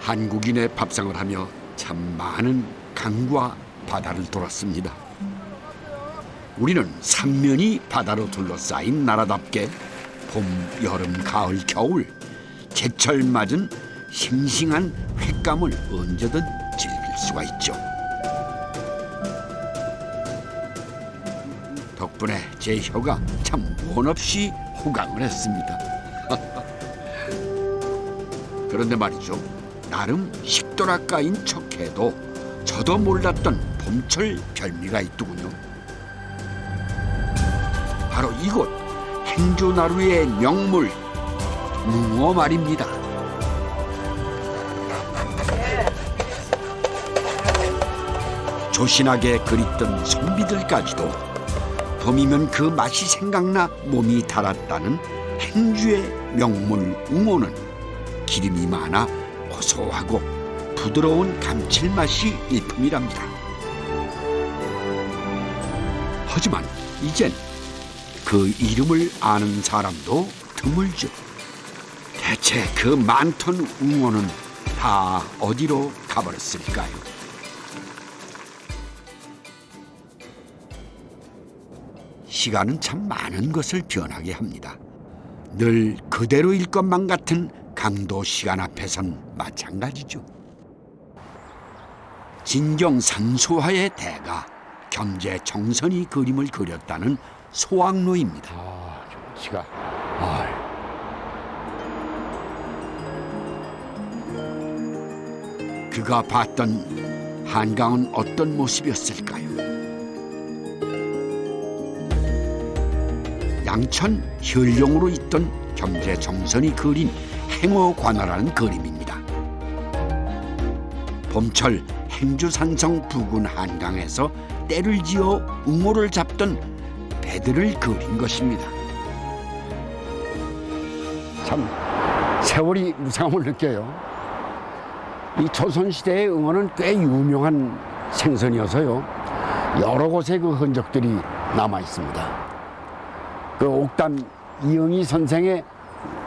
한국인의 밥상을 하며 참 많은 강과 바다를 돌았습니다. 우리는 삼면이 바다로 둘러싸인 나라답게 봄, 여름, 가을, 겨울 제철 맞은 싱싱한 횟감을 언제든 즐길 수가 있죠. 덕분에 제 혀가 참 원 없이 호강을 했습니다. 그런데 말이죠, 나름 식도락가인 척해도 저도 몰랐던 봄철 별미가 있더군요. 바로 이곳 행주나루의 명물 웅어 말입니다. 조신하게 그리던 선비들까지도 봄이면 그 맛이 생각나 몸이 달았다는 행주의 명물 웅어는 기름이 많아 고소하고 부드러운 감칠맛이 일품이랍니다. 하지만 이젠 그 이름을 아는 사람도 드물죠. 대체 그 많던 웅어는 다 어디로 가버렸을까요? 시간은 참 많은 것을 변하게 합니다. 늘 그대로일 것만 같은 강도 시간 앞에선 마찬가지죠. 진경산소화의 대가 겸재정선이 그림을 그렸다는 소학로입니다. 경치가 그가 봤던 한강은 어떤 모습이었을까요? 양천 현룡으로 있던 겸재정선이 그린 행어관화라는 그림입니다. 봄철 행주산성 부근 한강에서 때를 지어 웅어를 잡던 배들을 그린 것입니다. 참 세월이 무상함을 느껴요. 이 조선시대의 웅어는 꽤 유명한 생선이어서요, 여러 곳에 그 흔적들이 남아 있습니다. 그 옥담 이영희 선생의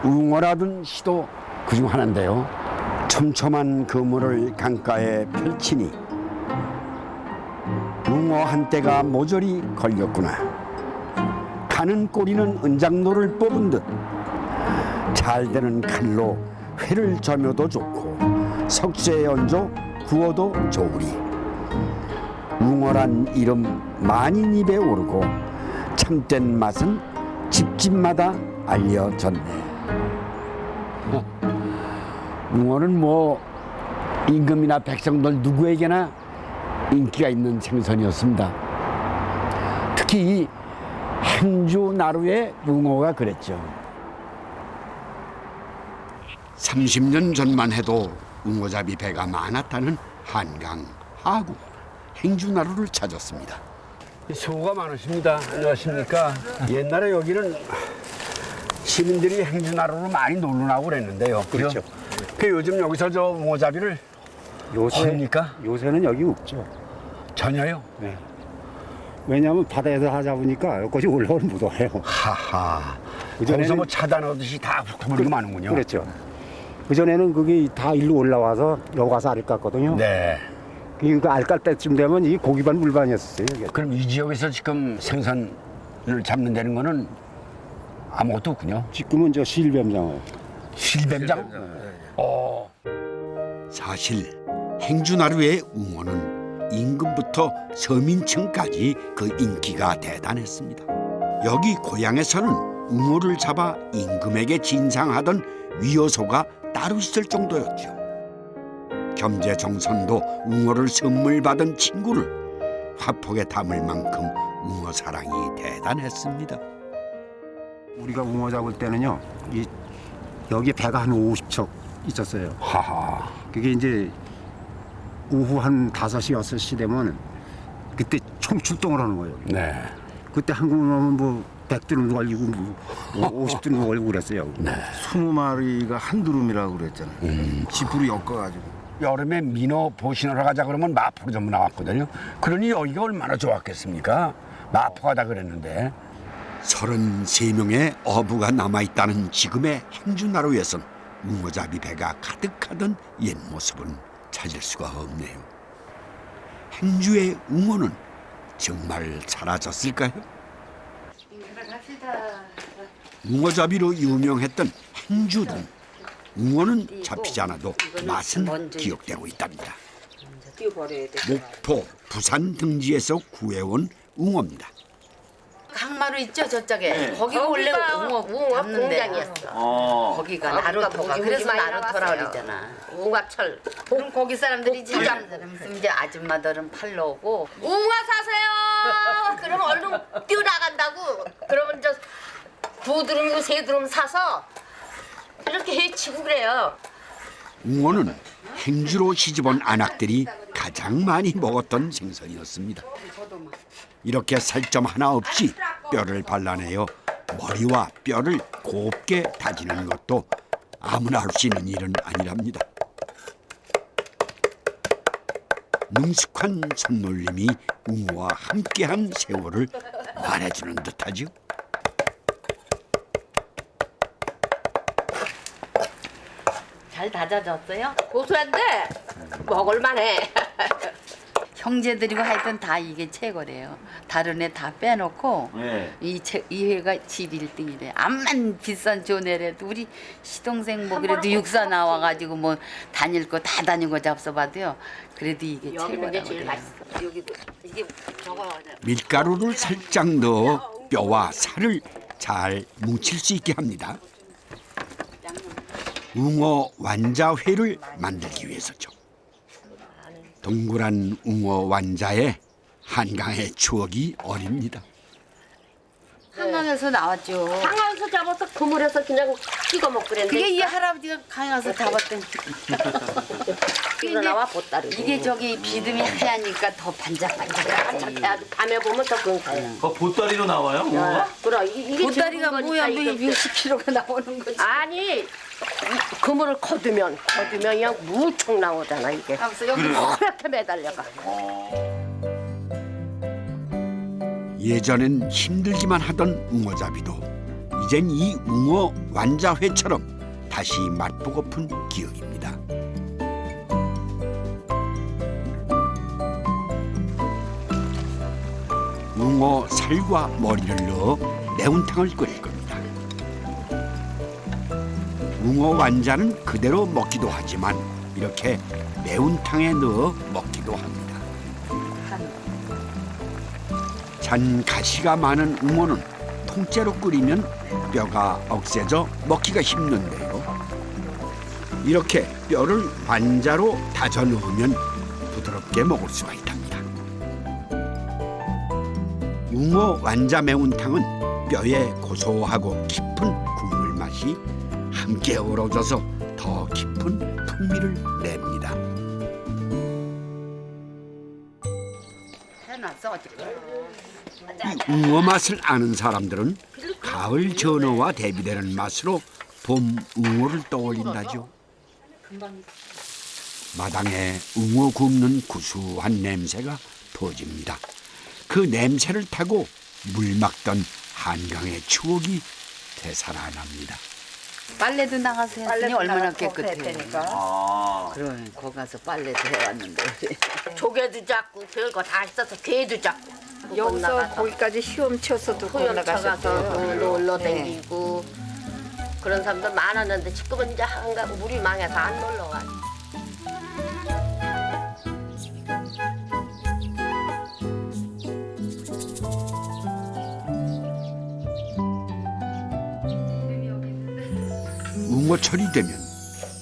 웅어라던 시도 그중 하나인데요. 촘촘한 그물을 강가에 펼치니 웅어 한 떼가 모조리 걸렸구나. 가는 꼬리는 은장노를 뽑은 듯 잘 되는 칼로 회를 점여도 좋고 석쇠에 얹어 구워도 좋으리. 웅어란 이름 만인 입에 오르고 참된 맛은 집집마다 알려졌네. 웅어는 뭐 임금이나 백성들 누구에게나 인기가 있는 생선이었습니다. 특히 이 행주나루의 웅어가 그랬죠. 30년 전만 해도 웅어잡이 배가 많았다는 한강, 하구, 행주나루를 찾았습니다. 수고가 많으십니다. 안녕하십니까. 옛날에 여기는 시민들이 행주나루로 많이 놀러 나오고 그랬는데요. 그렇죠. 그 요즘 여기서 저 웅어잡이를 합니까? 요새는 여기 없죠. 전혀요. 네. 왜냐하면 바다에서 하자 보니까 여기까지 올라오면 못 와요. 하하. 그전에는- 거기서 뭐 차단하듯이 다 훑어버리고 마는군요. 그렇죠. 그전에는 그게 다 일로 올라와서 여기 가서 알을 깠거든요. 네. 그러니까 알 깔 때쯤 되면 이 고기반 물반이었어요. 이게. 그럼 이 지역에서 지금 생선을 잡는다는 거는 아무것도 없군요. 지금은 저 실뱀장어. 실뱀장? 사실 행주나루의 웅어는 임금부터 서민층까지 그 인기가 대단했습니다. 여기 고향에서는 웅어를 잡아 임금에게 진상하던 위요소가 따로 있을 정도였죠. 겸재정선도 웅어를 선물 받은 친구를 화폭에 담을 만큼 웅어 사랑이 대단했습니다. 우리가 웅어 잡을 때는요, 여기 배가 한 50척 있었어요. 하하. 그게 이제 오후 한 5시, 6시 되면 그때 총 출동을 하는 거예요. 네. 그때 한국 놈은 뭐 100드럼 걸리고 뭐 50드럼 걸리고 그랬어요. 네. 20마리가 한 두름이라고 그랬잖아요. 지프로 엮어가지고. 여름에 민어 보시러 가자 그러면 마포로 전부 나왔거든요. 그러니 여기가 얼마나 좋았겠습니까? 마포가다 그랬는데. 33명의 어부가 남아있다는 지금의 행주나루에선 웅어잡이 배가 가득하던 옛 모습은 찾을 수가 없네요. 행주의 웅어는 정말 사라졌을까요? 웅어잡이로 유명했던 행주등. 웅어는 잡히지 않아도 맛은 기억되고 있답니다. 목포, 부산 등지에서 구해온 웅어입니다. 항마루 있죠 저쪽에. 네. 거기가 원래 웅어 잡는데. 어. 거기가 나루터가. 그래서 나루터라 그러잖아. 웅화철. 그럼 거기 사람들이 이제 아줌마들은 팔러 오고. 웅화 사세요. 그러면 얼른 뛰어나간다고. 그러면 저 2드럼, 3드럼 사서 이렇게 해치고 그래요. 웅어는 행주로 시집온 안악들이 가장 많이 먹었던 생선이었습니다. 이렇게 살점 하나 없이 뼈를 발라내어 머리와 뼈를 곱게 다지는 것도 아무나 할 수 있는 일은 아니랍니다. 능숙한 손놀림이 웅어와 함께한 세월을 말해주는 듯하죠. 잘 다져졌어요? 고소한데 먹을만해. 형제들이고 하여튼 다 이게 최고래요. 다른 애 다 빼놓고 네. 이 회가 집 1등이래. 암만 비싼 좋은 애라도 우리 시동생 뭐 그래도 육사 나와가지고 뭐 다닐 거 다 다닌 거 잡숴봐도요. 그래도 이게 여기는 이제 최고라고 제일 그래요. 맛있어. 여기도 이게 저거 밀가루를 살짝 넣어 뼈와 살을 잘 뭉칠 수 있게 합니다. 웅어 완자회를 만들기 위해서죠. 동그란 웅어 완자에 한강의 추억이 어립니다. 한강에서 나왔죠. 한강에서 잡아서 그물에서 그냥 찍어 먹고 그랬는데 그게 이 할아버지가 강에서 잡았던. 이거 나와 보따리. 이게 저기 비듬이 하얘니까 더 반짝반짝하지. 아주 밤에 보면 더 근사해. 그 보따리로 나와요? 웅어가? 그럼 이게 보따리가 죽은 뭐야? 거니까 뭐 이게 60kg가 나오는 거지. 아니 이 그물을 거두면 그냥 무척 나오잖아 이게. 하면서 여기 그렇게 매달려가. 예전엔 힘들기만 하던 웅어잡이도 이젠 이 웅어 완자회처럼 다시 맛보고픈 기억입니다. 웅어 살과 머리를 넣어 매운탕을 끓일 겁니다. 웅어 완자는 그대로 먹기도 하지만 이렇게 매운탕에 넣어 먹기도 합니다. 잔 가시가 많은 웅어는 통째로 끓이면 뼈가 억세져 먹기가 힘든데요. 이렇게 뼈를 완자로 다져 넣으면 부드럽게 먹을 수가 있답니다. 웅어 완자 매운탕은 뼈의 고소하고 깊은 국물 맛이 함께 어우러져서 더 깊은 풍미를 냅니다. 해놨어 어저께. 이 웅어 맛을 아는 사람들은 가을 전어와 대비되는 맛으로 봄 웅어를 떠올린다죠. 마당에 웅어 굽는 구수한 냄새가 퍼집니다. 그 냄새를 타고 물 막던 한강의 추억이 되살아납니다. 빨래도 나가서 했으니 얼마나 깨끗해. 아. 그럼 거기 가서 빨래도 해왔는데. 조개도 잡고 별거 다 있어서 게도 잡고. 여기서 거기까지 시험쳐서도 소연 건너가셨어요. 쳐가서 놀러 다니고 그런 사람들 많았는데 지금은 이제 한강 물이 망해서 안 놀러 가. 웅어철이 되면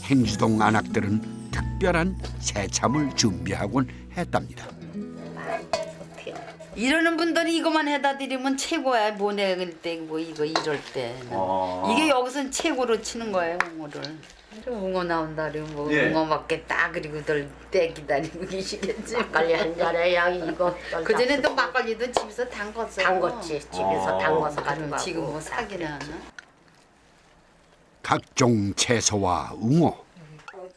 행주동 안악들은 특별한 새참을 준비하곤 했답니다. 이러는 분들이 이것만 해다 드리면 최고야. 뭐 내릴 때 뭐 이거 이럴 때. 이게 여기선 최고로 치는 거예요 웅어를. 웅어 나온다리 뭐 예. 웅어 맞겠다 그리고들 때 기다리고 계시겠지. 막걸리 한 잔에 양 이거 그 전에 또 막걸리도 집에서 담궜어요. 담궜지 집에서 담궈서 가지고 가고. 지금 뭐 사기를 하나? 각종 채소와 웅어,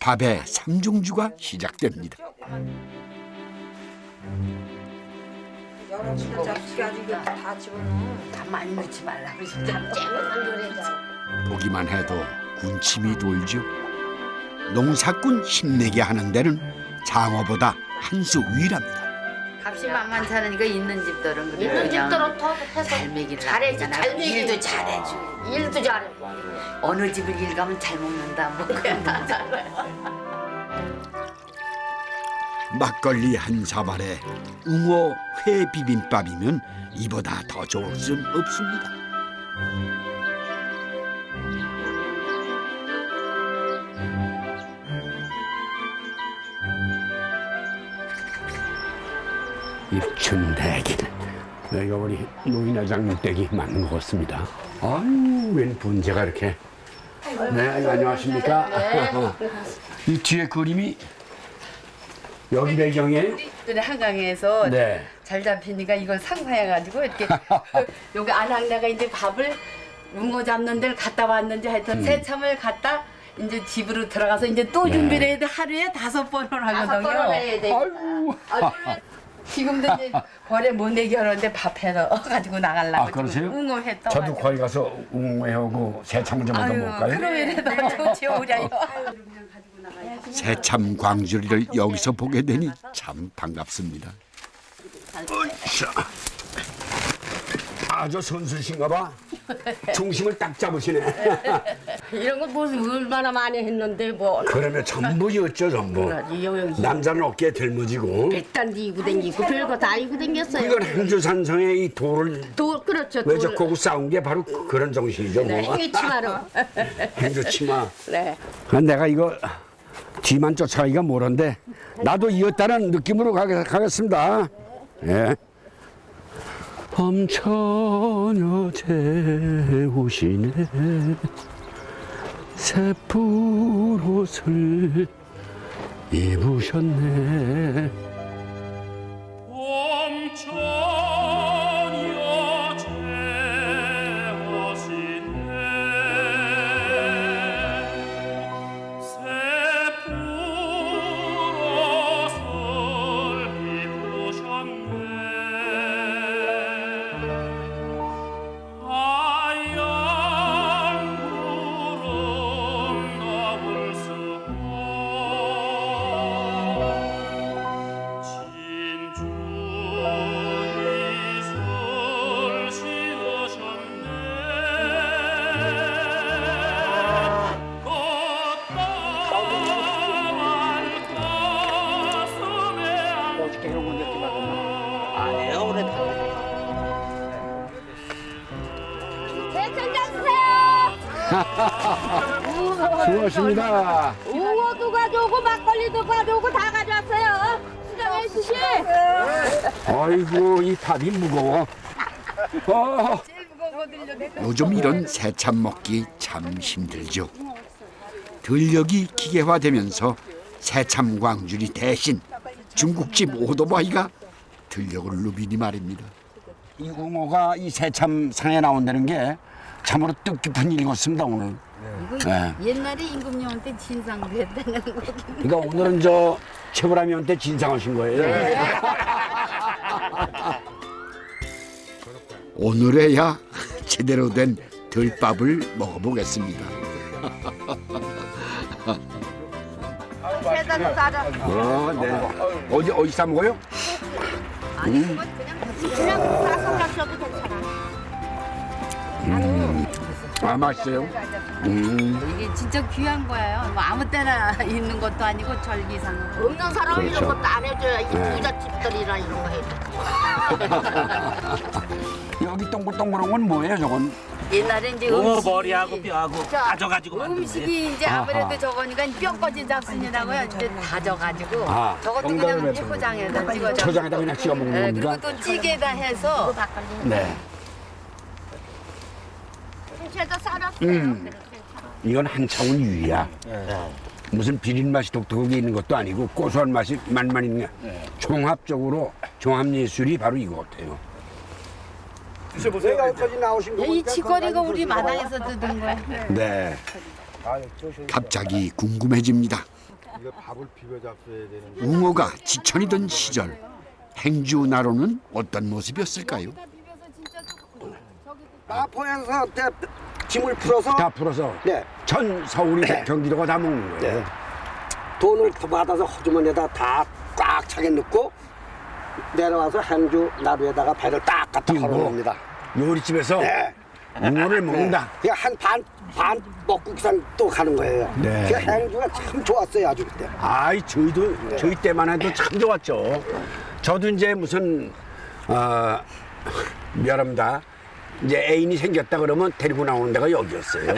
밥의 삼중주가 시작됩니다. 여러분들 잡수게 아주 이거 다 집어넣어. 다 많이 넣지 말라고 진짜. 쨍한 노래잖아. 보기만 해도 군침이 돌죠. 농사꾼 힘내게 하는 데는 장어보다 한 수 위랍니다. 값이 만만치 않으니까 있는 집들은 그래요. 있는 그냥 집들은 더 해서 잘 먹이는 잘해지, 거잖아. 잘 먹이는 일도 거지. 잘해주고 일도 잘해. 어느 집을 일 가면 잘 먹는다 뭐 그냥 다 잘해. 막걸리 한 사발에 웅어 회 비빔밥이면 이보다 더 좋을 순 없습니다. 입춘대길. 여기가 우리 노인회장 댁이 맞는 것 같습니다. 아유, 웬 분재가 이렇게. 네, 안녕하십니까. 이 뒤에 그림이 여기 배경이에요? 우리 한강에서 네. 잘 잡히니까 이걸 상상해가지고 이렇게 여기 안항내가 이제 밥을 웅어 잡는 데를 갔다 왔는지 하여튼 새참을 갔다 이제 집으로 들어가서 이제 또 준비를 해야 돼. 하루에 5번을 하거든요. 5번을 해야 돼. 아유. 지금도 이제 거래 못 내게 하는데 밥 해서 가지고 나가려고. 아, 그러세요? 웅어회 떠. 저도 거기 가서 웅어회하고 새참을 좀 얻어볼까요? 그럼 이래도 좋지요, 우리요. 새참 광주리를 여기서 보게 되니 참 반갑습니다. 아주 선수신가 봐. 중심을 딱 잡으시네. 이런 거 무슨 얼마나 많이 했는데 뭐. 그러면 전부였죠, 전부. 여기 남자는 어깨에 들머지고. 백단지 이고 댕기고 별거 다 이고 댕겼어요. 이건 행주산성의 이 돌을 그렇죠. 외적하고 싸운 게 바로 그런 정신이죠, 뭐. 네, 행위치마로. 행주치마. 네. 내가 이거 뒤만 쫓아가기가 뭐란데 나도 이었다는 느낌으로 가겠습니다. 예. 엄천여 재우시네 새풀 옷을 입으셨네. 엄천여 재우시네 새풀 옷을 입으셨네 하얀 구름 나올 수고 진주 이슬 씌우셨네 수고하십니다. 우어도 가져오고 막걸리도 가져오고 다 가져왔어요. 수정혜 씨. 아이고 이 밥이 무거워. 요즘 이런 새참 먹기 참 힘들죠. 들녘이 기계화되면서 새참 광주리 대신 중국집 오토바이가 들녘을 누비니 말입니다. 이 웅어가 이 새참 상에 나온다는 게 참으로 뜻깊은 일 같습니다 오늘. 네. 옛날에 임금님한테 진상됐다는 거. 그러니까 오늘은 저 최보람이한테 진상하신 거예요. 오늘에야 제대로 된 들밥을 먹어보겠습니다. 네. 어디 싸 먹어요? 그냥 싸서 가셔도 괜찮아. 아 맛있어요. 이게 진짜 귀한 거예요. 뭐 아무 때나 있는 것도 아니고 절기상. 없는 사람은 그렇죠. 이런 것도 안 해줘야 이 네. 부잣집들이나 이런 거 해줘. 여기 동글동글한 건 뭐예요 저건? 옛날에 이제 웅어 음식이 머리하고 뼈하고 가져가지고 만든 거예요. 음식이 이제 아무래도 저거니까 뼈까지 잡순이라고요. 이제 다져가지고 아, 저것도 그냥 이제 포장에다 찍어줘. 초장에다 그냥 찍어 먹는 네, 겁니까? 그리고 또 찌개다 해서 네. 김치에다 썰었어요. 이건 한 차원 위야. 무슨 비린 맛이 독특하게 있는 것도 아니고 고소한 맛이 만만 있는 게 종합적으로 종합 예술이 바로 이거 같아요. 이 치거리가 우리 마당에서 뜯은 거야. 네. 갑자기 궁금해집니다. 웅어가 지천이던 시절 행주나로는 어떤 모습이었을까요? 나포에서 짐을 풀어서 다 풀어서 네 전 서울이 경기도가 다 먹는 거예요. 돈을 받아서 호주머니에다 다 꽉 차게 넣고 내려와서 행주 나루에다가 배를 딱 갖다 걸어놓습니다. 요리집에서 웅어를 먹는다. 그냥 한 반 먹고 그냥 또 가는 거예요. 네. 그 행주가 참 좋았어요, 아주 그때. 아이 저희도 저희 때만 해도 참 좋았죠. 저도 이제 무슨 미안합니다. 이제 애인이 생겼다 그러면 데리고 나오는 데가 여기였어요.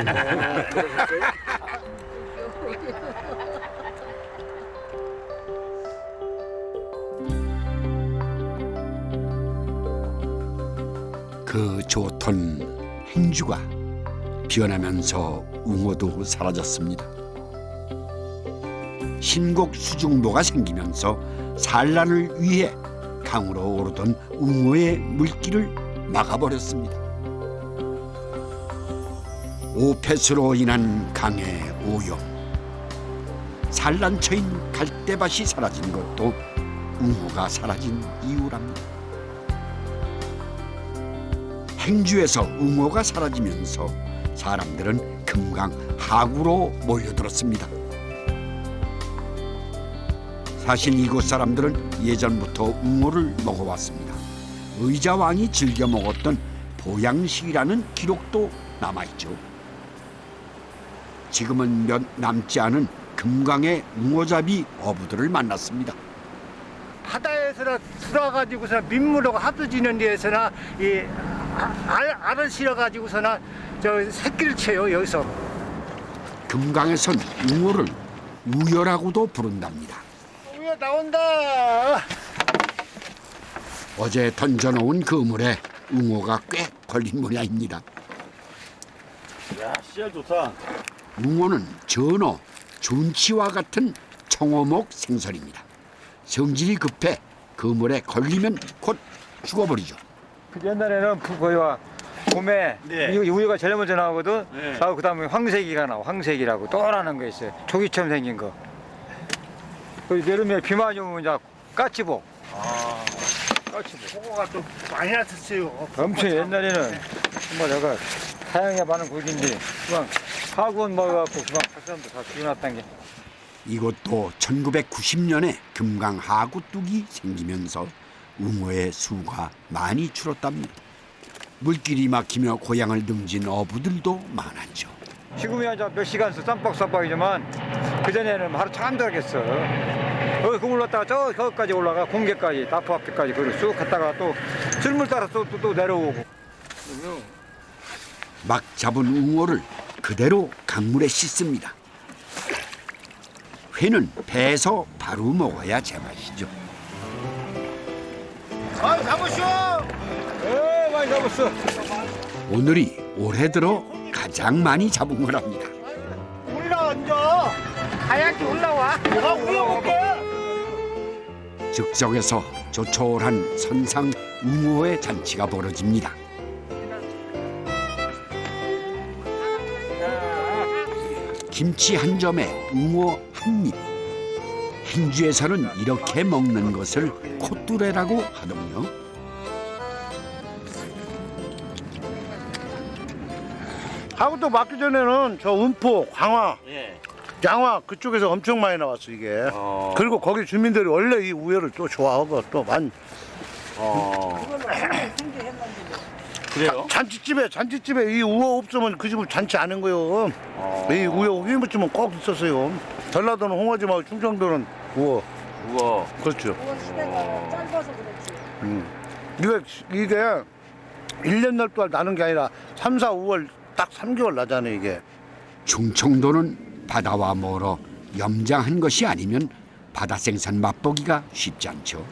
그 좋던 행주가 변하면서 웅어도 사라졌습니다. 신곡 수중도가 생기면서 산란을 위해 강으로 오르던 웅어의 물길을 막아버렸습니다. 오폐수로 인한 강의 오염, 산란처인 갈대밭이 사라진 것도 웅어가 사라진 이유랍니다. 행주에서 웅어가 사라지면서 사람들은 금강 하구로 몰려들었습니다. 사실 이곳 사람들은 예전부터 웅어를 먹어왔습니다. 의자왕이 즐겨 먹었던 보양식이라는 기록도 남아있죠. 지금은 몇 남지 않은 금강의 웅어잡이 어부들을 만났습니다. 바다에서나 들어가지고서나 민물하고 합쳐지는 데에서나 이 알을 실어가지고서나 저 새끼를 쳐요 여기서. 금강에선 웅어를 우여라고도 부른답니다. 우여 나온다. 어제 던져놓은 그물에 웅어가 꽤 걸린 모양입니다. 야, 씨알 좋다. 웅어는 전어, 준치와 같은 청어목 생선입니다. 성질이 급해 그물에 걸리면 곧 죽어버리죠. 옛날에는 거기와 봄에 네. 이 우유가 제일 먼저 나오거든. 네. 나오고 그다음에 황색이가 나와. 황색이라고 또라는 거 있어요. 조기처럼 생긴 거. 그 여름에 비 많이 오면 이제 까치복. 까치복. 그거가 좀 많이 났었어요. 엄청 옛날에는 정말 내가 타양에 많은 곳인데 그냥 하구원 먹어갖고 그냥 할 사람도 다 죽여놨던 게. 이곳도 1990년에 금강 하구뚝이 생기면서 웅어의 수가 많이 줄었답니다. 물길이 막히며 고향을 등진 어부들도 많았죠. 지금이야 이제 몇 시간씩 쌈박쌈박이지만 그전에는 하루 참 들었겠어. 그 올랐다가 저 거기까지 올라가 공개까지 다포 앞에까지 그걸 쑥 갔다가 또 쓸물 따라서 또 내려오고. 막 잡은 웅어를 그대로 강물에 씻습니다. 회는 배에서 바로 먹어야 제맛이죠. 아 잡으시오. 많이 잡았어. 오늘이 올해 들어 가장 많이 잡은 거랍니다. 올라와 앉아. 가야지 올라와. 내가 올라올게. 즉석에서 조촐한 선상 웅어의 잔치가 벌어집니다. 김치 한 점에 웅어 한 입. 행주에서는 이렇게 먹는 것을 콧두레라고 하더군요. 하고 또 맞기 전에는 저 운포, 광화, 예. 양화 그쪽에서 엄청 많이 나왔어 이게. 그리고 거기 주민들이 원래 이 우여를 또 좋아하고 또 그래요? 잔치집에 이 우어 없으면 그 집은 잔치 안 한 거요. 이 우여 휘무침은 꼭 있었어요. 전라도는 홍어집하고 충청도는 우어. 우와. 그렇죠. 짧아서 그렇지. 이게 1년 날 동안 나는 게 아니라 3, 4, 5월 딱 3개월 나잖아요 이게. 충청도는 바다와 멀어 염장한 것이 아니면 바다 생선 맛보기가 쉽지 않죠.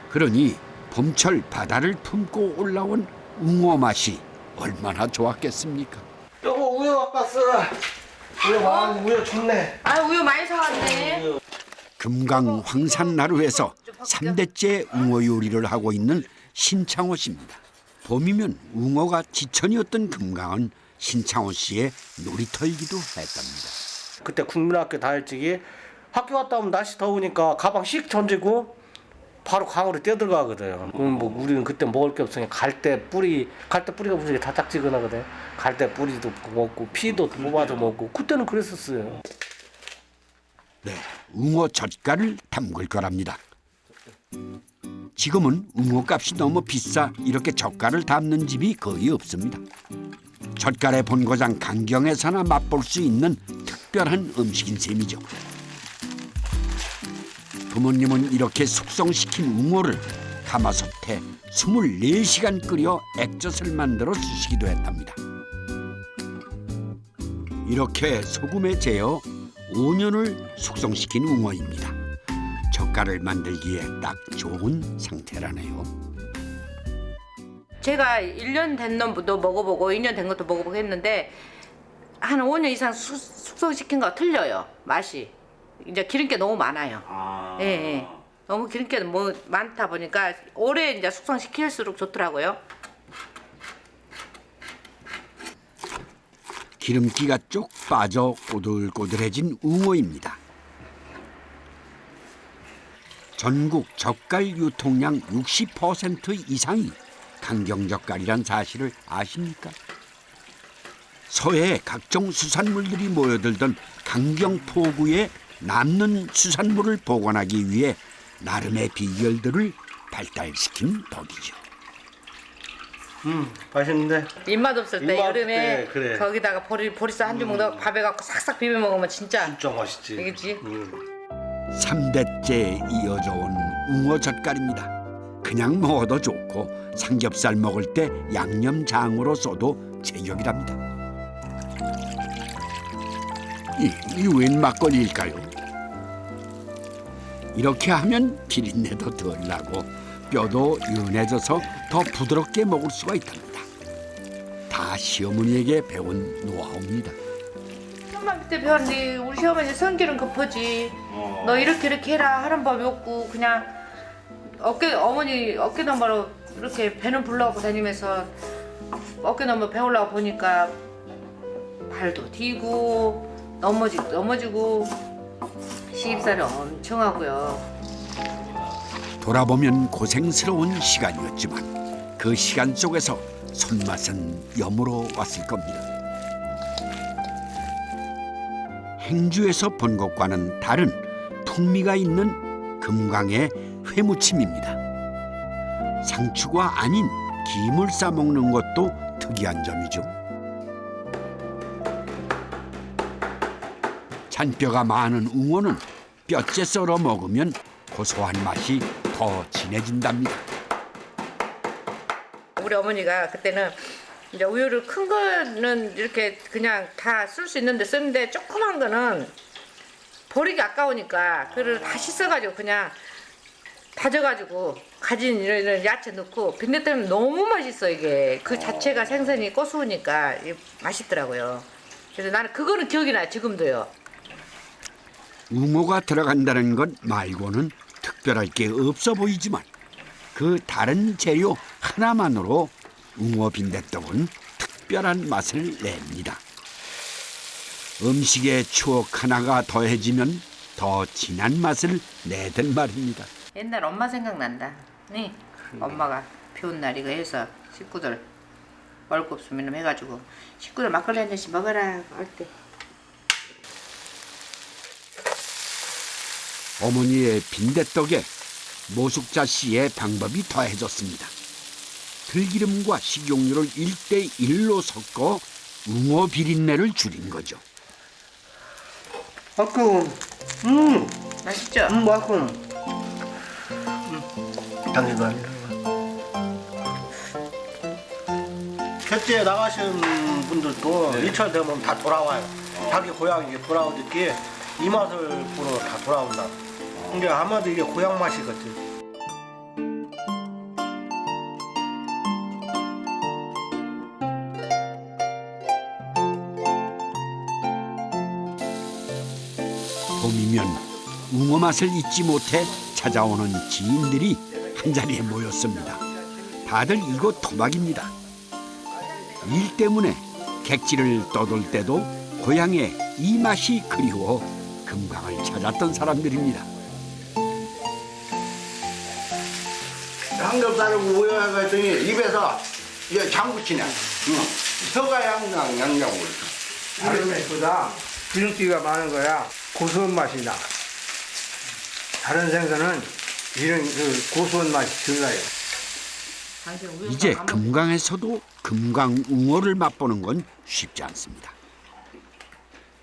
그러니 봄철 바다를 품고 올라온 웅어 맛이 얼마나 좋았겠습니까? 여보 우여 아빠스. 우여 좋네. 아 우유 많이 사왔네. 금강 황산나루에서 3대째 웅어 요리를 하고 있는 신창호 씨입니다. 봄이면 웅어가 지천이었던 금강은 신창호 씨의 놀이터이기도 했답니다. 그때 국민학교 다닐 적에 학교 갔다 오면 날씨 더우니까 가방 씩 던지고 바로 강으로 뛰어들어가거든. 그럼 뭐 우리는 그때 먹을 게 없으니까 갈대 뿌리가 무지개 다짝지근하거든. 갈대 뿌리도 먹고 피도 뽑아서 먹고 그때는 그랬었어요. 네, 웅어 젓갈을 담글 거랍니다. 지금은 웅어값이 너무 비싸 이렇게 젓갈을 담는 집이 거의 없습니다. 젓갈의 본고장 강경에서나 맛볼 수 있는 특별한 음식인 셈이죠. 부모님은 이렇게 숙성시킨 웅어를 가마솥에 24시간 끓여 액젓을 만들어 주시기도 했답니다. 이렇게 소금에 재어 5년을 숙성시킨 웅어입니다. 젓갈을 만들기에 딱 좋은 상태라네요. 제가 1년 된 놈도 먹어보고 2년 된 것도 먹어보고 했는데 한 5년 이상 숙성시킨 거 틀려요. 맛이. 이제 기름기 너무 많아요. 예, 예. 너무 기름기 뭐 많다 보니까 오래 이제 숙성시킬수록 좋더라고요. 기름기가 쭉 빠져 꼬들꼬들해진 웅어입니다. 전국 젓갈 유통량 60% 이상이 강경젓갈이란 사실을 아십니까? 서해 각종 수산물들이 모여들던 강경포구에 남는 수산물을 보관하기 위해 나름의 비결들을 발달시킨 덕이죠. 맛있는데. 입맛 없을 때 입맛 여름에 때, 그래. 거기다가 보리쌀 한 주먹 넣어 밥에 갖고 싹싹 비벼 먹으면 진짜 맛있지. 되겠지. 3대째 이어져 온 웅어 젓갈입니다. 그냥 먹어도 좋고 삼겹살 먹을 때 양념장으로 써도 제격이랍니다. 이 웬 막걸리일까요? 이렇게 하면 비린내도 덜 나고 뼈도 연해져서 더 부드럽게 먹을 수가 있답니다. 다 시어머니에게 배운 노하우입니다. 형만 밑에 배웠는데 우리 시어머니 성질은 급하지. 너 이렇게 해라 하는 법이 없고 그냥 어머니 어깨너머로 이렇게 배는 불러갖고 다니면서 어깨너머 배우려고 보니까 발도 디고 넘어지고 시집살이 엄청 하고요. 돌아보면 고생스러운 시간이었지만 그 시간 속에서 손맛은 여물어 왔을 겁니다. 행주에서 본 것과는 다른 풍미가 있는 금강의 회무침입니다. 상추가 아닌 김을 싸먹는 것도 특이한 점이죠. 잔뼈가 많은 웅어는 뼈째 썰어 먹으면 고소한 맛이 더 진해진답니다. 우리 어머니가 그때는 이제 우유를 큰 거는 이렇게 그냥 다 쓸 수 있는데 쓰는데 조그만 거는 버리기 아까우니까 그걸 다 씻어가지고 그냥 다져가지고 가진 이런 야채 넣고 빈대떡은 너무 맛있어 이게 그 자체가 생선이 고소우니까 맛있더라고요. 그래서 나는 그거는 기억이 나요 지금도요. 웅어가 들어간다는 것 말고는 특별할 게 없어 보이지만 그 다른 재료 하나만으로 웅어 빈대떡은 특별한 맛을 냅니다. 음식의 추억 하나가 더해지면 더 진한 맛을 내든 말입니다. 옛날 엄마 생각난다. 네. 엄마가 비 온 날 이거 해서 식구들 먹을 거 없으면 해가지고 식구들 막걸리 한 잔씩 먹어라 할 때. 어머니의 빈대떡에 모숙자 씨의 방법이 더해졌습니다. 들기름과 식용유를 1:1로 섞어 웅어 비린내를 줄인 거죠. 아까운. 맛있죠? 맛있군. 당신도 아니야. 객지에 나가신 분들도 1차 되면 다 돌아와요. 자기 고향에 돌아오듯이 이 맛을 보러 다 돌아온다. 이게 아마도 이게 고향 맛이겠지. 봄이면 웅어 맛을 잊지 못해 찾아오는 지인들이 한자리에 모였습니다. 다들 이곳 토박입니다. 일 때문에 객지를 떠돌 때도 고향의 이 맛이 그리워 금강을 찾았던 사람들입니다. 삼겹살하고 우여하고 했더니 입에서 이제 장구치네. 혀가 양양양양으로. 다른 애보다 기름기가 많은 거야 고소한 맛이 나. 다른 생선은 이런 그 고소한 맛이 덜 나요. 이제 금강에서도 금강웅어를 맛보는 건 쉽지 않습니다.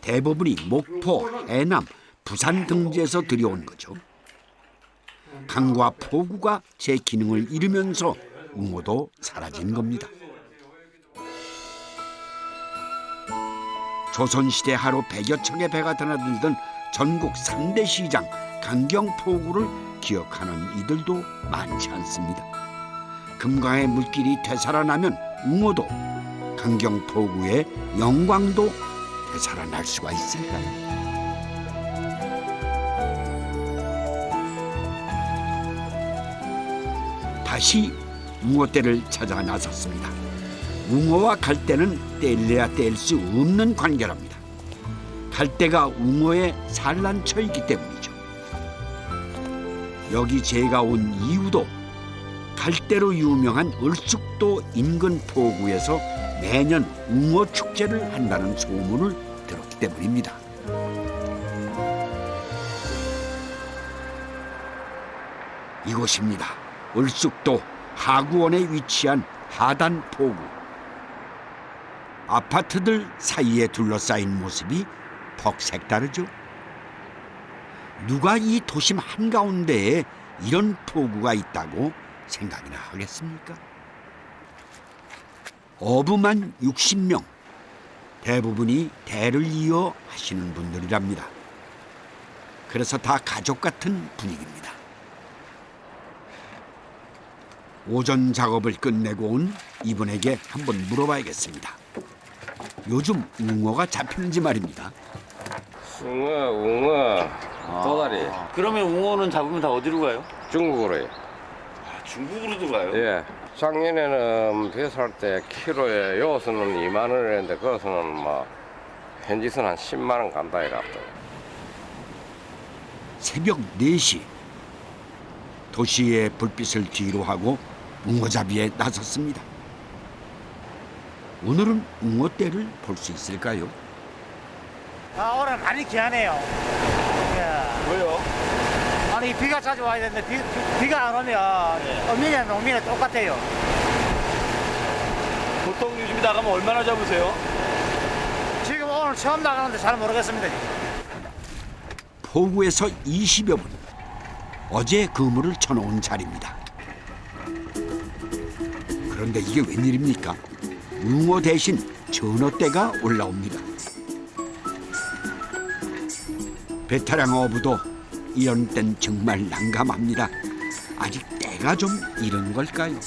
대부분이 목포, 해남, 부산 등지에서 들여온 거죠. 강과 포구가 제 기능을 잃으면서 웅어도 사라진 겁니다. 조선시대 하루 100여 척의 배가 드나들던 전국 3대 시장 강경포구를 기억하는 이들도 많지 않습니다. 금강의 물길이 되살아나면 웅어도 강경포구의 영광도 되살아날 수가 있을까요? 다시 웅어떼를 찾아 나섰습니다. 웅어와 갈대는 떼려야 뗄 수 없는 관계랍니다. 갈대가 웅어의 산란처이기 때문이죠. 여기 제가 온 이유도 갈대로 유명한 을숙도 인근 포구에서 매년 웅어 축제를 한다는 소문을 들었기 때문입니다. 이곳입니다. 을숙도 하구원에 위치한 하단포구. 아파트들 사이에 둘러싸인 모습이 퍽 색다르죠. 누가 이 도심 한가운데에 이런 포구가 있다고 생각이나 하겠습니까? 어부만 60명, 대부분이 대를 이어 하시는 분들이랍니다. 그래서 다 가족 같은 분위기입니다. 오전 작업을 끝내고 온 이분에게 한번 물어봐야겠습니다. 요즘 웅어가 잡히는지 말입니다. 웅어, 도다리. 그러면 웅어는 잡으면 다 어디로 가요? 중국으로요. 중국으로도 가요? 예. 작년에는 배 살 때 키로에 여기서는 2만 원이었는데 거기서는 뭐 현지서는 한 10만 원 간다 이랬다. 새벽 4시 도시의 불빛을 뒤로 하고 웅어잡이에 나섰습니다. 오늘은 웅어떼를 볼 수 있을까요? 오늘 많이 귀하네요. 왜요? 아니 비가 자주 와야 되는데 비가 안 오면 어민이나 농민이 똑같아요. 보통 요즘 나가면 얼마나 잡으세요? 지금 오늘 처음 나가는데 잘 모르겠습니다. 포구에서 20여 분. 어제 그물을 쳐놓은 자리입니다. 그런데 이게 웬일입니까? 웅어 대신 전어떼가 올라옵니다. 베테랑 어부도 이런 땐 정말 난감합니다. 아직 때가 좀 이른 걸까요?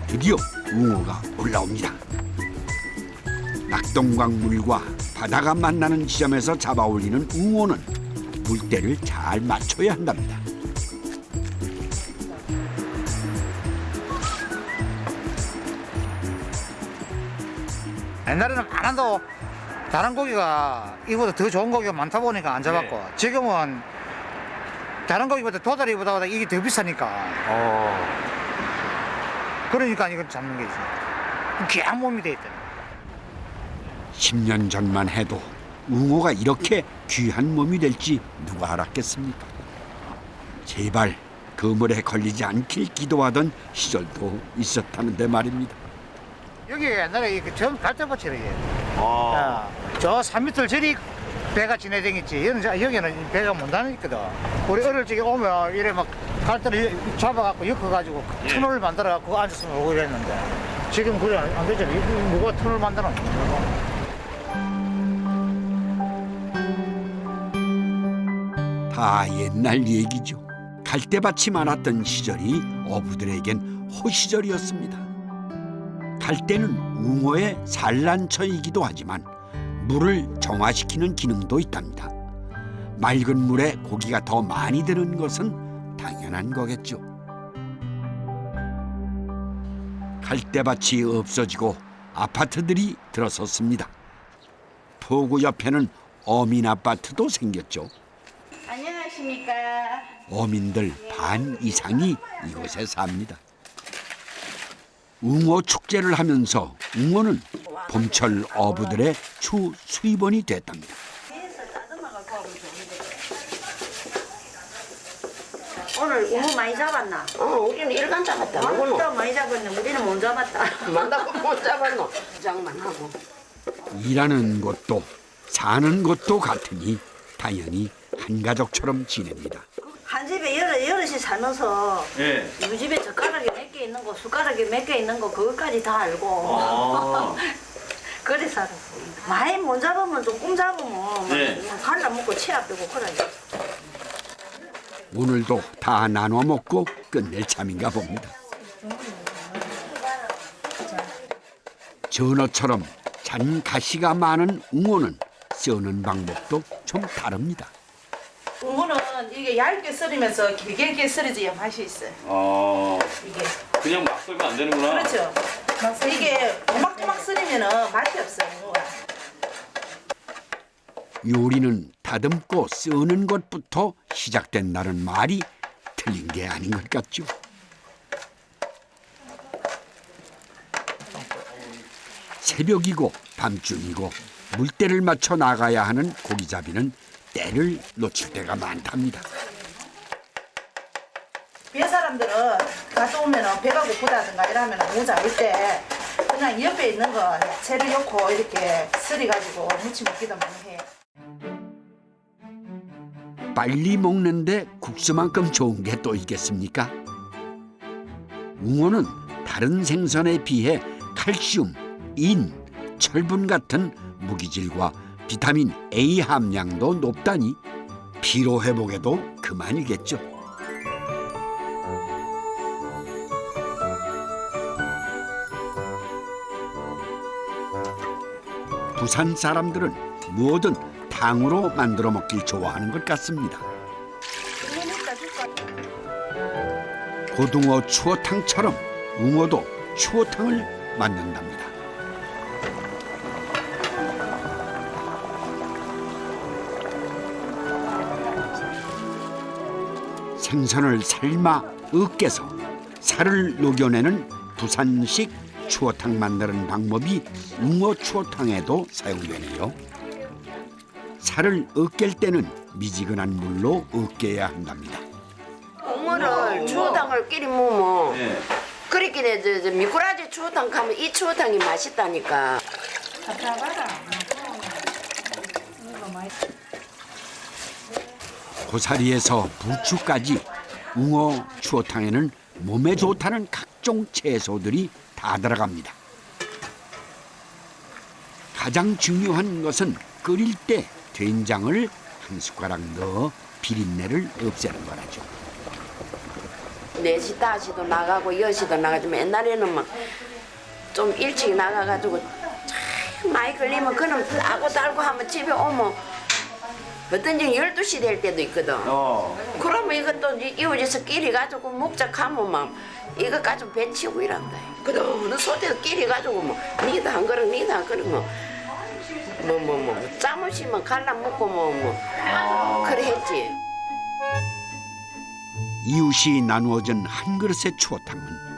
드디어 웅어가 올라옵니다. 낙동강물과 바다가 만나는 지점에서 잡아올리는 웅어는 물때를 잘 맞춰야 한답니다. 옛날에는 많아도 다른 고기가 이보다 더 좋은 고기가 많다 보니까 안 잡았고 지금은 다른 고기보다 도다리보다 이게 더 비싸니까 그러니까 이걸 잡는 게지. 귀한 몸이 돼 있다. 10년 전만 해도 웅어가 이렇게 귀한 몸이 될지 누가 알았겠습니까? 제발 그물에 걸리지 않길 기도하던 시절도 있었다는데 말입니다. 여기 옛날에 처음 갈대밭이래. 저 3m 저리 배가 지내다녔지. 여기는 배가 못 다니거든. 우리 어릴 적에 오면 이래 막 갈대를 잡아갖고 엮어가지고 터널을 만들어갖고 앉았으면 오고 이랬는데 지금 그래 안 되잖아. 누가 터널 만들어? 다 옛날 얘기죠. 갈대밭이 많았던 시절이 어부들에겐 호시절이었습니다. 갈대는 웅어의 산란처이기도 하지만 물을 정화시키는 기능도 있답니다. 맑은 물에 고기가 더 많이 드는 것은 당연한 거겠죠. 갈대밭이 없어지고 아파트들이 들어섰습니다. 포구 옆에는 어민 아파트도 생겼죠. 안녕하세요. 안녕하십니까. 어민들 반 이상이 이곳에 삽니다. 웅어 축제를 하면서 웅어는 봄철 어부들의 주 수입원이 됐답니다. 오늘 웅어 많이 잡았나? 우리는 일간 잡았다. 또 많이 잡았네. 우리는 못 잡았다. 만나고 못 잡았노. 장만 하고. 일하는 곳도 사는 곳도 같으니 당연히 한 가족처럼 지냅니다. 한 집에 여럿이 살면서 네. 이 집에 젓가락이 몇 개 있는 거, 숟가락이 몇 개 있는 거 그것까지 다 알고 아. 그래 살았어. 많이 못 잡으면 조금 잡으면 네. 갈라먹고 치아 빼고 그래. 오늘도 다 나눠 먹고 끝낼 참인가 봅니다. 전어처럼 잔 가시가 많은 웅어는 써는 방법도 좀 다릅니다. 웅어는 이게 얇게 썰으면서 길게 썰어져야 맛이 있어요. 이게 그냥 막 썰면 안 되는구나. 그렇죠. 이게 꼬막꼬막 썰으면은 맛이 없어요. 웅어가. 요리는 다듬고 쓰는 것부터 시작된다는 말이 틀린 게 아닌 것 같죠. 새벽이고 밤중이고 물때를 맞춰 나가야 하는 고기잡이는 때를 놓칠 때가 많답니다. 배 사람들은 갔다 오면 배가 고프다든가 이러면 웅어 잡을 때 그냥 옆에 있는 거 채를 넣고 이렇게 썰어가지고 무치 먹기도 많이 해요. 빨리 먹는데 국수만큼 좋은 게 또 있겠습니까? 웅어는 다른 생선에 비해 칼슘, 인, 철분 같은 무기질과 비타민 A 함량도 높다니 피로 회복에도 그만이겠죠. 부산 사람들은 뭐든 탕으로 만들어 먹길 좋아하는 것 같습니다. 고등어 추어탕처럼 웅어도 추어탕을 만든답니다. 생선을 삶아 으깨서 살을 녹여내는 부산식 추어탕 만드는 방법이 웅어 추어탕에도 사용되네요. 살을 으깰 때는 미지근한 물로 으깨야 한답니다. 웅어를 추어탕을 끼리 먹으면 그렇게 저 미꾸라지 추어탕 가면 이 추어탕이 맛있다니까. 고사리에서 부추까지 웅어 추어탕에는 몸에 좋다는 각종 채소들이 다 들어갑니다. 가장 중요한 것은 끓일 때 된장을 한 숟가락 넣어 비린내를 없애는 거라죠. 4시, 5시도 나가고 10시도 나가지만 옛날에는 막 좀 일찍 나가가지고 참 많이 걸리면 그놈 따고 달고 하면 집에 오면 어떤지 12시 될 때도 있거든. 그러면 이것도 이웃에서 끼리 가지고 먹자 하면 막 이거 가지고 배 치우고 이란다. 그동안 소대도 끼리 가지고 뭐 니도 한 그릇 니도 한 그릇 뭐 짜무시면 갈라 먹고 그래 했지. 이웃이 나누어진 한 그릇의 추어탕은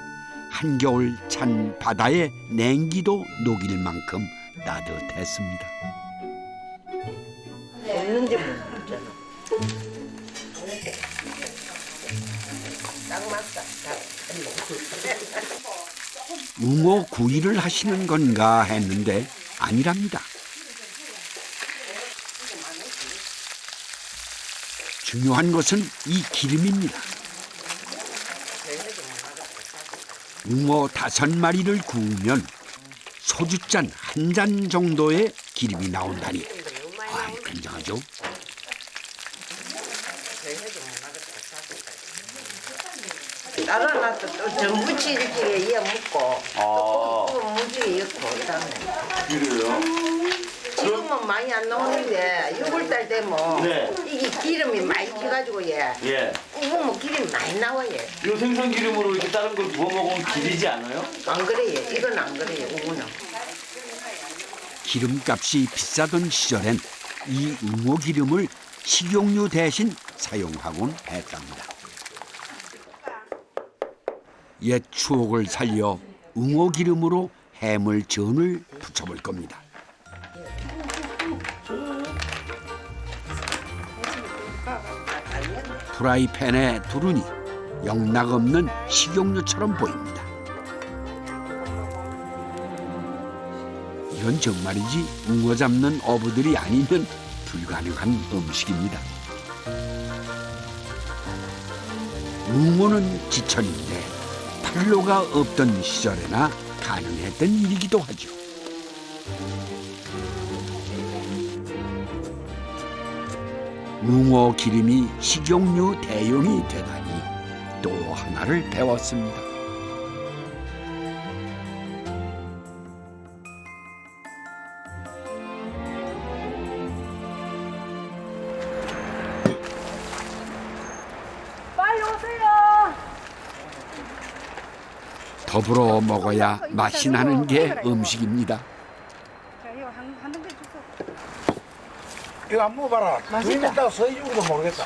한겨울 찬 바다의 냉기도 녹일 만큼 따뜻했습니다. 없는지 모르잖아. 딱 맞다. 웅어 구이를 하시는 건가 했는데 아니랍니다. 중요한 것은 이 기름입니다. 웅어 5마리를 구우면 소주잔 1잔 정도의 기름이 나온다니 굉장하죠. 따라놔서 또 전부치기에 이어 먹고 또 무지개 넣고 그다음에. 그래요? 지금은 많이 안 나오는데 6월달 되면 이게 기름이 많이 튀가지고 먹으면 기름이 많이 나와요. 이 생선 기름으로 이렇게 다른 걸 구워 먹으면 기리지 않아요? 안 그래요. 이건 안 그래요. 우무는. 기름값이 비싸던 시절엔 이 웅어 기름을 식용유 대신 사용하곤 했답니다. 옛 추억을 살려 웅어 기름으로 해물전을 부쳐볼 겁니다. 프라이팬에 두르니 영락없는 식용유처럼 보입니다. 이건 정말이지 웅어 잡는 어부들이 아니면 불가능한 음식입니다. 웅어는 지천인데 판로가 없던 시절에나 가능했던 일이기도 하죠. 웅어 기름이 식용유 대용이 되다니 또 하나를 배웠습니다. 빨리 오세요. 더불어 먹어야 맛이 나는 게 음식입니다. 이거 안 먹어봐라. 두입 있다가 서해주기도 모르겠다.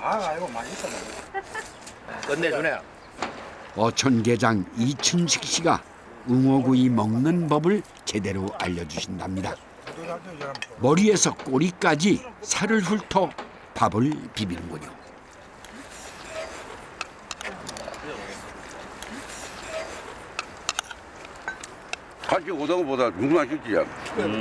아, 이거 맛있어. 끝내주네. 어촌계장 이춘식 씨가 웅어구이 먹는 법을 제대로 알려주신답니다. 머리에서 꼬리까지 살을 훑어 밥을 비비는군요. 갈치 고등어보다 중국만 쉽지.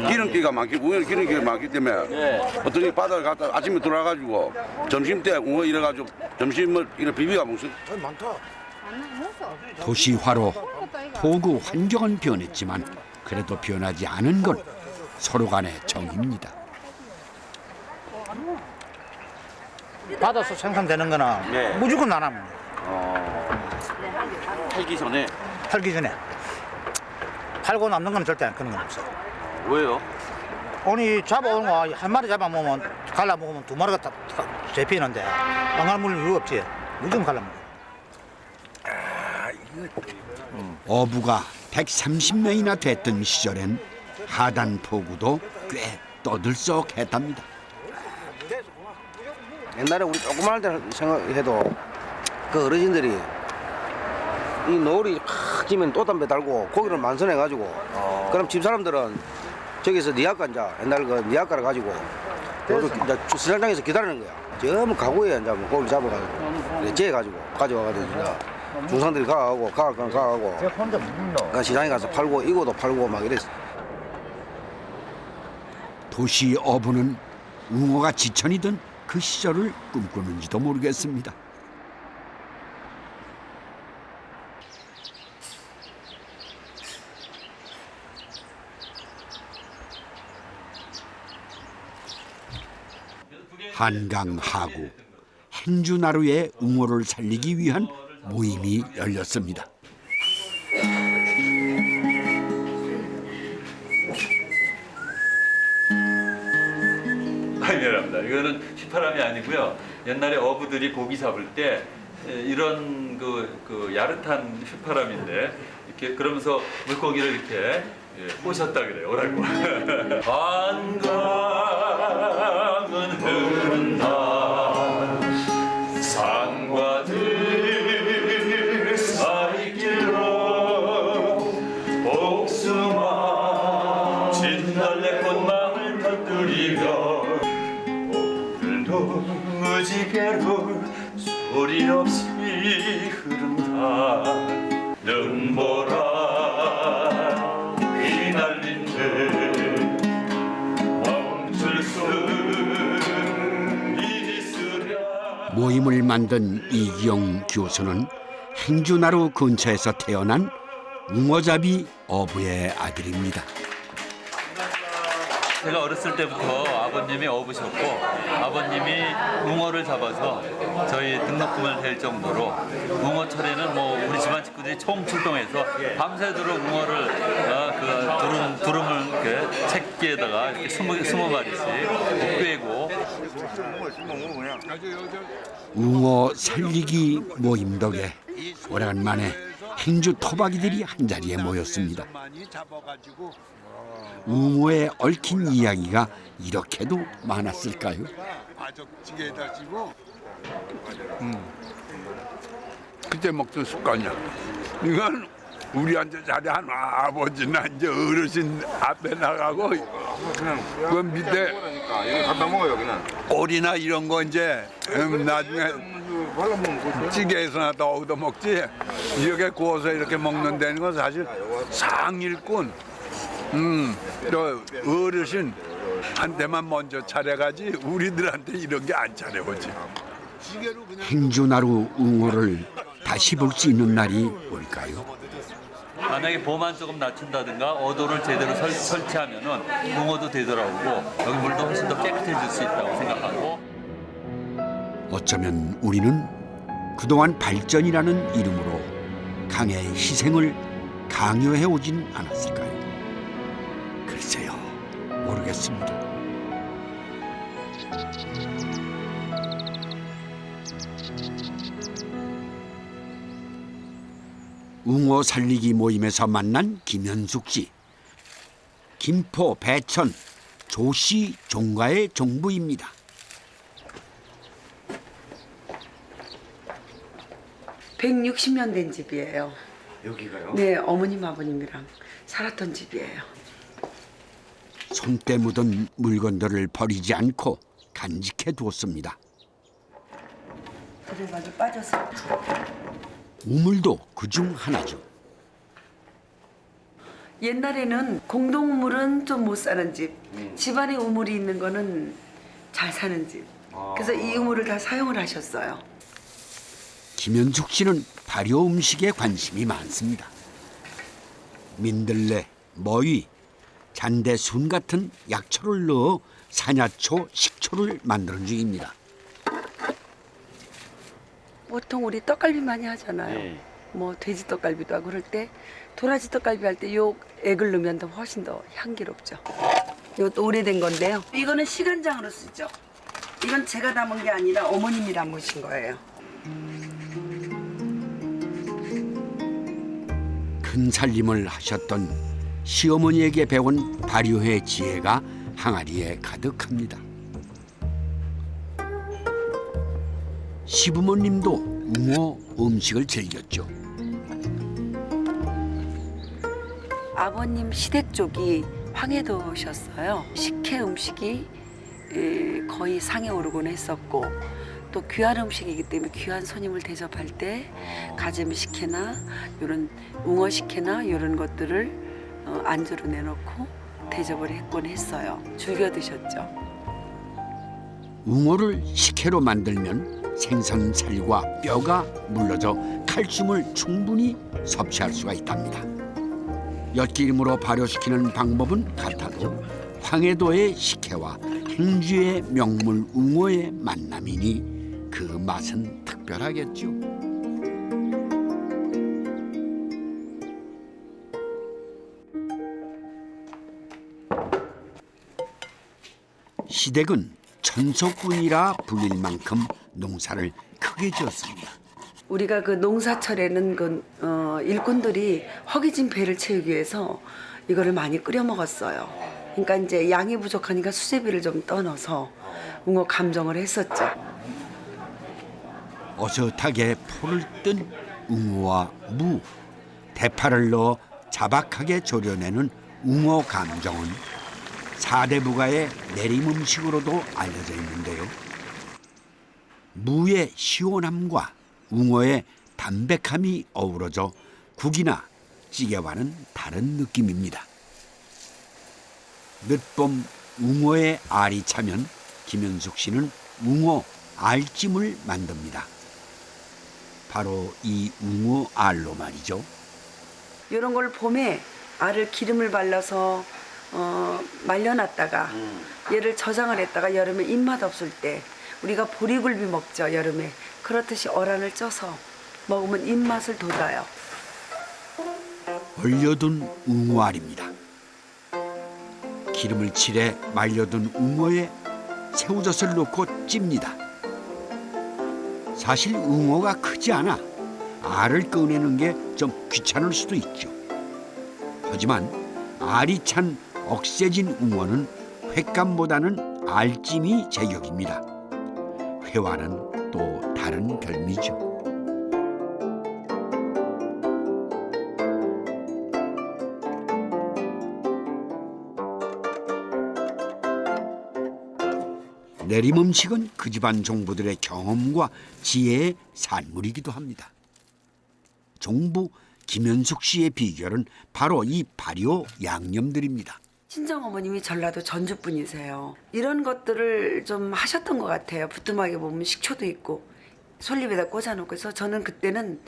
기름기가 많기, 웅어는 기름기가 많기 때문에 어떤 게 바다를 갔다 아침에 들어와가지고 점심 때 웅어 이래가지고 점심을 이렇게 비비가 먹습. 많다. 도시화로 포구 환경은 변했지만 그래도 변하지 않은 건 서로 간의 정입니다. 바다에서 생산되는 거는 무조건 나눠. 팔기 전에. 팔기 전에. 팔고 남는 건 절대 그런 건 없어. 왜요? 오늘 잡아오는 거 한 마리 잡아먹으면 갈라 먹으면 두 마리가 다 잡히는데 안 갈물 이유 없지. 무조건 갈라 먹어. 어부가 130명이나 됐던 시절엔 하단 포구도 꽤 떠들썩했답니다. 옛날에 우리 조그마할 때 생각해도 그 어르신들이 이 노을이 확 지면 또담배 달고 고기를 만선해가지고 그럼 집사람들은 저기서 니아까 이제 옛날 그 니아까를 가지고 이제 수장장에서 기다리는 거야. 전부 가구에 이제 고기를 잡아가지고 재가지고 가져와가지고 이제 중상들이 가고 그 시장에 가서 팔고 이거도 팔고 막 이랬어. 도시 어부는 웅어가 지천이던 그 시절을 꿈꾸는지도 모르겠습니다. 한강 하구 행주나루의 웅어를 살리기 위한 모임이 열렸습니다. 미안합니다. 이거는 휘파람이 아니고요. 옛날에 어부들이 고기 잡을 때 이런 그 야릇한 휘파람인데 이렇게 그러면서 물고기를 이렇게 꼬셨다 그래요. 오라고. 한강은 흐른다. 산과 들 사이길로 복숭아 진달래꽃망을 터뜨리며 무지개로 소리 없이 흐른다. 눈보라 휘날린 듯 멈출 수 있으랴. 모임을 만든 이기영 교수는 행주나루 근처에서 태어난 웅어잡이 어부의 아들입니다. 제가 어렸을 때부터 아버님이 어부셨고 아버님이 웅어를 잡아서 저희 등록금을 댈 정도로 웅어철에는 뭐 우리 집안 식구들이 총 출동해서 밤새도록 웅어를 두rum을 이렇게 책기에다가 이렇게 20마리씩 꿰고. 웅어 살리기 모임 덕에 오래간만에 행주 토박이들이 한자리에 모였습니다. 웅어에 얽힌 이야기가 이렇게도 많았을까요? 아적찌개에다 찌고 그때 먹던 습관이야. 이건 우리한테 잘한 아버지나 이제 어르신 앞에 나가고 그 밑에 갖다 먹어요 그냥. 오리나 이런 거 이제 나중에 찌개에서나 더 얻어 먹지 이렇게 구워서 이렇게 먹는 데는 건 사실 상일꾼 저 어르신 한테만 먼저 차려가지 우리들한테 이런 게 안 차려오지. 행주나루 웅어를 다시 볼 수 있는 날이 올까요? 만약에 봄만 조금 낮춘다든가 어도를 제대로 설치하면은 웅어도 되돌아오고 여기 물도 훨씬 더 깨끗해질 수 있다고 생각하고. 어쩌면 우리는 그동안 발전이라는 이름으로 강의 희생을 강요해 오진 않았을까요? 글쎄요, 모르겠습니다. 웅어 살리기 모임에서 만난 김현숙 씨. 김포 배천 조씨 종가의 종부입니다. (160년) 된 집이에요. 여기가요? 네, 어머님 아버님이랑 살았던 집이에요. 손때 묻은 물건들을 버리지 않고 간직해 두었습니다. 그래가지고 빠져서. 우물도 그중 하나죠. 옛날에는 공동 우물은 좀 못 사는 집, 집안에 우물이 있는 거는 잘 사는 집. 그래서 이 우물을 다 사용을 하셨어요. 김현숙 씨는 발효 음식에 관심이 많습니다. 민들레, 머위, 잔대순 같은 약초를 넣어 산야초, 식초를 만드는 중입니다. 보통 우리 떡갈비 많이 하잖아요. 네. 뭐 돼지 떡갈비도 하고 그럴 때 도라지 떡갈비 할 때 요 액을 넣으면 더 훨씬 더 향기롭죠. 이것도 오래된 건데요. 이거는 시간장으로 쓰죠. 이건 제가 담은 게 아니라 어머님이 담으신 거예요. 큰 살림을 하셨던 시어머니에게 배운 발효의 지혜가 항아리에 가득합니다. 시부모님도 웅어 음식을 즐겼죠. 아버님 시댁 쪽이 황해도셨어요. 식혜 음식이 거의 상에 오르곤 했었고 또 귀한 음식이기 때문에 귀한 손님을 대접할 때 가재미 식혜나 이런 웅어 식혜나 이런 것들을 안주로 내놓고 대접을 했곤 했어요. 즐겨 드셨죠. 웅어를 식혜로 만들면 생선살과 뼈가 물러져 칼슘을 충분히 섭취할 수가 있답니다. 엿기름으로 발효시키는 방법은 같아도 황해도의 식혜와 행주의 명물 웅어의 만남이니 그 맛은 특별하겠죠. 시댁은 천석군이라 불릴 만큼 농사를 크게 지었습니다. 우리가 그 농사철에는 일꾼들이 허기진 배를 채우기 위해서 이거를 많이 끓여 먹었어요. 그러니까 이제 양이 부족하니까 수제비를 좀 떠넣어서 웅어 감정을 했었죠. 어슷하게 포를 뜬 웅어와 무, 대파를 넣어 자박하게 졸여내는 웅어 감정은 4대 부가의 내림 음식으로도 알려져 있는데요. 무의 시원함과 웅어의 담백함이 어우러져 국이나 찌개와는 다른 느낌입니다. 늦봄 웅어의 알이 차면 김현숙 씨는 웅어 알찜을 만듭니다. 바로 이 웅어 알로 말이죠. 이런 걸 봄에 알을 기름을 발라서 말려놨다가 얘를 저장을 했다가 여름에 입맛 없을 때 우리가 보리굴비 먹죠, 여름에. 그렇듯이 어란을 쪄서 먹으면 입맛을 돋아요. 얼려둔 웅어알입니다. 기름을 칠해 말려둔 웅어에 새우젓을 넣고 찝니다. 사실 웅어가 크지 않아 알을 꺼내는 게 좀 귀찮을 수도 있죠. 하지만 알이 찬 억세진 웅어는 횟감보다는 알찜이 제격입니다. 회와는 또 다른 별미죠. 내림 음식은 그 집안 종부들의 경험과 지혜의 산물이기도 합니다. 종부 김현숙 씨의 비결은 바로 이 발효 양념들입니다. 친정어머님이 전라도 전주 분이세요. 이런 것들을 좀 하셨던 것 같아요. 부뚜막에 보면 식초도 있고 솔잎에다 꽂아놓고 해서 저는 그때는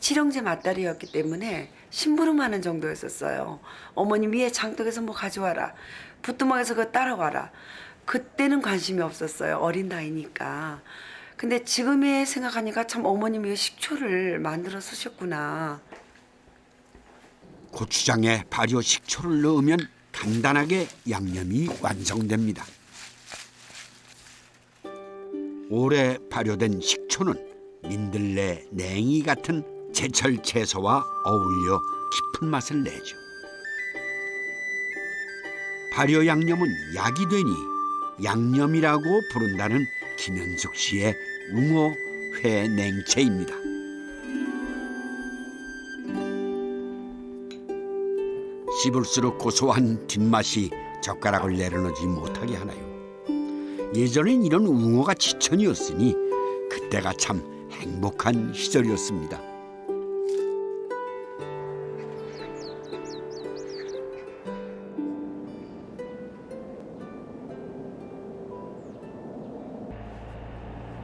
칠형제 맏딸이었기 때문에 심부름하는 정도였었어요. 어머니 위에 장독에서 뭐 가져와라. 부뚜막에서 그거 따라와라. 그때는 관심이 없었어요. 어린 나이니까. 근데 지금에 생각하니까 참 어머님이 왜 식초를 만들어 쓰셨구나. 고추장에 발효 식초를 넣으면 간단하게 양념이 완성됩니다. 오래 발효된 식초는 민들레, 냉이 같은 제철 채소와 어울려 깊은 맛을 내죠. 발효 양념은 약이 되니 양념이라고 부른다는 김현숙 씨의 웅어 회 냉채입니다. 씹을수록 고소한 뒷맛이 젓가락을 내려놓지 못하게 하나요. 예전엔 이런 웅어가 지천이었으니 그때가 참 행복한 시절이었습니다.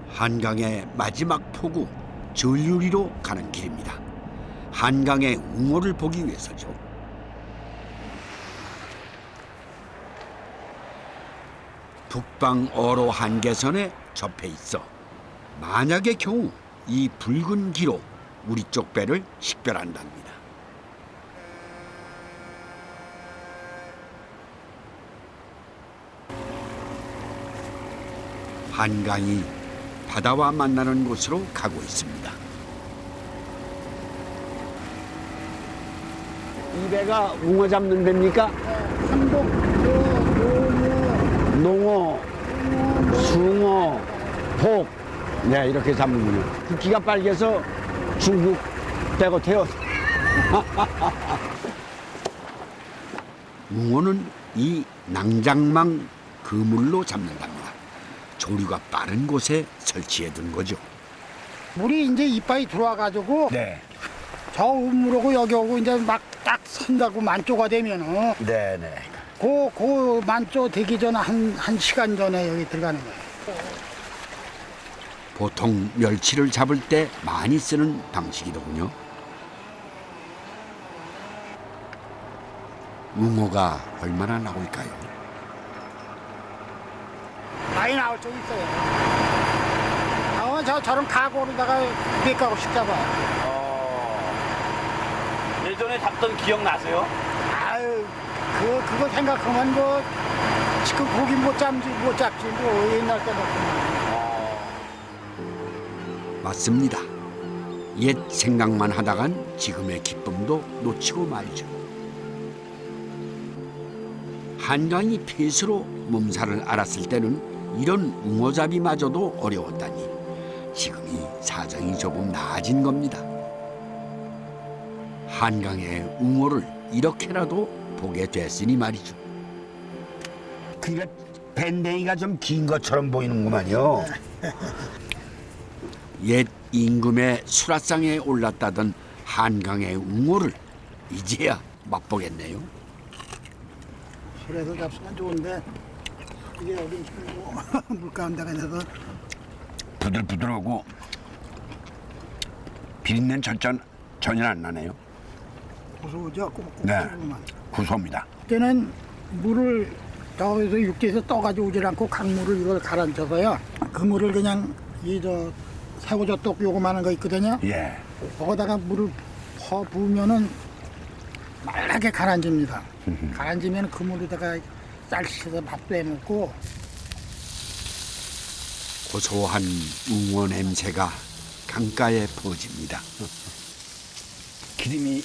한강의 마지막 포구 전류리로 가는 길입니다. 한강의 웅어를 보기 위해서죠. 북방 어로 한계선에 접해 있어 만약의 경우 이 붉은 기로 우리 쪽 배를 식별한답니다. 한강이 바다와 만나는 곳으로 가고 있습니다. 이 배가 웅어 잡는 배입니까? 한복, 농어, 숭어, 복, 네 이렇게 잡는군요. 굵기가 빨개서 중국 빼고 태웠어. 웅어는 이 낭장망 그물로 잡는답니다. 조류가 빠른 곳에 설치해둔 거죠. 물이 이제 이빨이 들어와가지고 저 우물하고 여기 오고 이제 막 딱 선다고 만조가 되면은 네네. 그 만조 되기 전에 한 시간 전에 여기 들어가는 거예요. 보통 멸치를 잡을 때 많이 쓰는 방식이더군요. 웅어가 얼마나 나올까요? 많이 나올 적 있어요. 저런 가고로다가 몇 가고씩 잡아요. 예전에 잡던 기억 나세요? 아유, 그거 생각하면 뭐 지금 고기 못 잡지 뭐 옛날 때도. 맞습니다. 옛 생각만 하다간 지금의 기쁨도 놓치고 말죠. 한강이 폐수로 몸살을 앓았을 때는 이런 웅어잡이마저도 어려웠다니 지금이 사정이 조금 나아진 겁니다. 한강의 웅어를 이렇게라도 보게 됐으니 말이죠. 그러니까 밴댕이가 좀 긴 것처럼 보이는구만요. 옛 임금의 수라상에 올랐다던 한강의 웅어를 이제야 맛보겠네요. 그래서 잡수면 좋은데 이게 어디 물가운데가 있어서 부들부들하고 비린내는 전혀 안 나네요. 고소하죠? 네, 구수합니다. 그때는 물을 저기서 육지에서 떠가지고 오질 않고 강물을 이걸 가라앉혀서요. 그 물을 그냥 새우젓떡 요거만한 거 있거든요. 예. 거기다가 물을 퍼 부으면은 말하게 가라앉습니다. 가라앉으면 그 물에다가 쌀 씻어서 밥도 해 먹고. 고소한 웅어 냄새가 강가에 퍼집니다. 기름이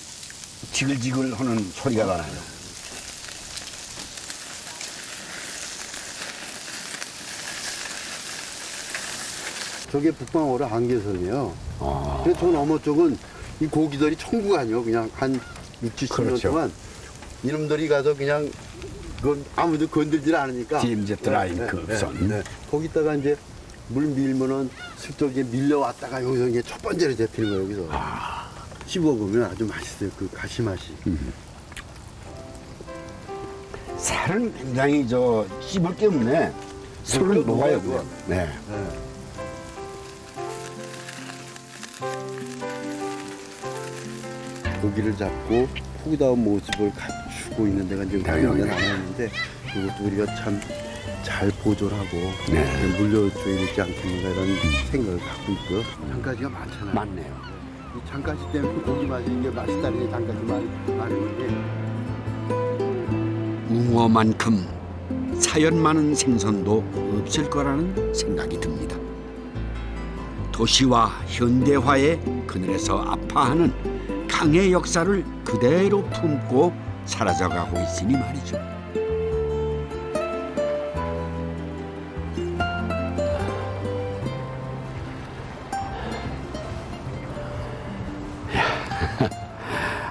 지글지글 하는 소리가 나요. 저게 북방어라 한계선이에요. 그래서 저 너머 쪽은 이 고기들이 천국 아니요. 그냥 한 6, 70년 그렇죠. 동안 이놈들이 가서 그냥 그건 아무도 건들질 않으니까. DMZ 라인크 선. 네. 거기다가 이제 물 밀면은 슬쩍 밀려왔다가 여기서 이제 첫 번째로 잡히는 거예요. 여기서. 씹어보면 아주 맛있어요. 그 가시 맛이. 살은 굉장히 씹을 게 없네. 술은 녹아요. 그거. 네. 고기를 잡고 푸기다운 모습을 갖추고 있는 데가 지금 한명에 남아있는데 이것도 우리가 참 잘 보존하고 물려줘야 되지 않겠는가 이런 생각을 갖고 있고요. 장가지가 많잖아요. 많네요. 이 장가지 때문에 고기 맛이 이게 맛있다는 게 장가지 많은 건데 웅어만큼 사연 많은 생선도 없을 거라는 생각이 듭니다. 도시와 현대화의 그늘에서 아파하는 강의 역사를 그대로 품고 사라져가고 있으니 말이죠.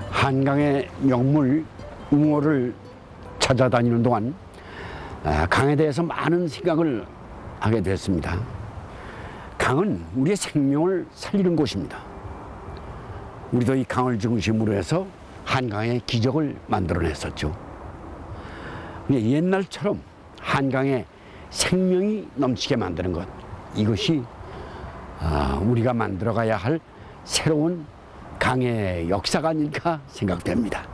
한강의 명물 웅어를 찾아다니는 동안 강에 대해서 많은 생각을 하게 됐습니다. 강은 우리의 생명을 살리는 곳입니다. 우리도 이 강을 중심으로 해서 한강의 기적을 만들어냈었죠. 옛날처럼 한강에 생명이 넘치게 만드는 것, 이것이 우리가 만들어가야 할 새로운 강의 역사가 아닐까 생각됩니다.